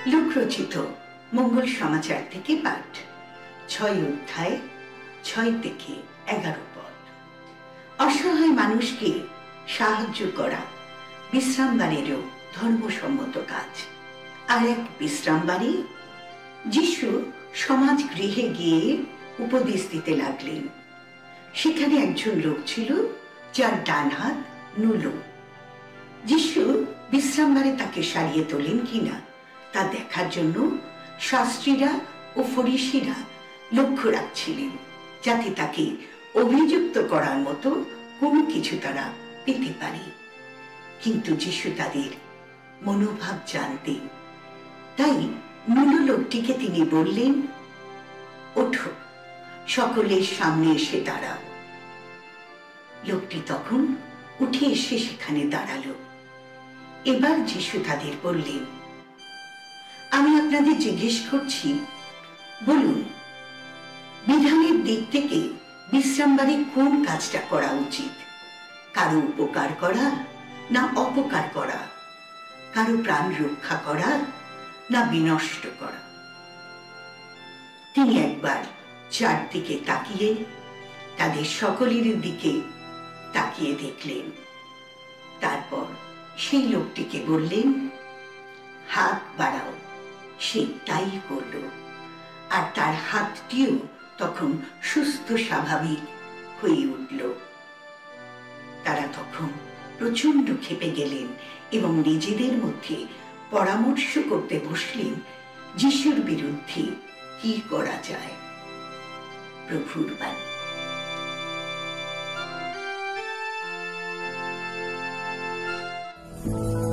লোকরচিত মঙ্গল সমাচার থেকে পাঠ, ৬ অধ্যায়, ৬ থেকে ১১ পদ। অসহায় মানুষকে সাহায্য করা বিশ্রামবারেরও ধর্মসম্মত কাজ। আর এক বিশ্রামবারে যিশু সমাজ গৃহে গিয়ে উপদেশ দিতে লাগলেন। সেখানে একজন লোক ছিল যার ডান হাত নুলো। যিশু বিশ্রামবারে তাকে সারিয়ে তোলেন কিনা তা দেখার জন্য শাস্ত্রীরা ও ফরিসিরা লক্ষ্য রাখছিলেন, যাতে তাকে অভিযুক্ত করার মতো কোনো কিছু তারা পেতে পারে। কিন্তু যিশু তাদের মনোভাব জানতেন, তাই নুলো লোকটিকে তিনি বললেন, ওঠো, সকলের সামনে এসে দাঁড়াও। লোকটি তখন উঠে এসে সেখানে দাঁড়ালো। এবার যিশু তাদের বললেন, আমি আপনাদের জিজ্ঞেস করছি, বলুন, বিধানের দিক থেকে বিশ্রামবারে কোন কাজটা করা উচিত? কারো উপকার করা না অপকার করা? কারো প্রাণ রক্ষা করা না বিনষ্ট করা? তিনি একবার চারদিকে তাকিয়ে তাদের সকলের দিকে তাকিয়ে দেখলেন। তারপর সেই লোকটিকে বললেন, হাত বাড়াও। সে তাই করল, আর তার হাতটিও তখন সুস্থ স্বাভাবিক হয়ে উঠল। তারা তখন প্রচন্ড ক্ষেপে গেলেন এবং নিজেদের মধ্যে পরামর্শ করতে বসলেন যিশুর বিরুদ্ধে কি করা যায়। প্রভুর বাণী।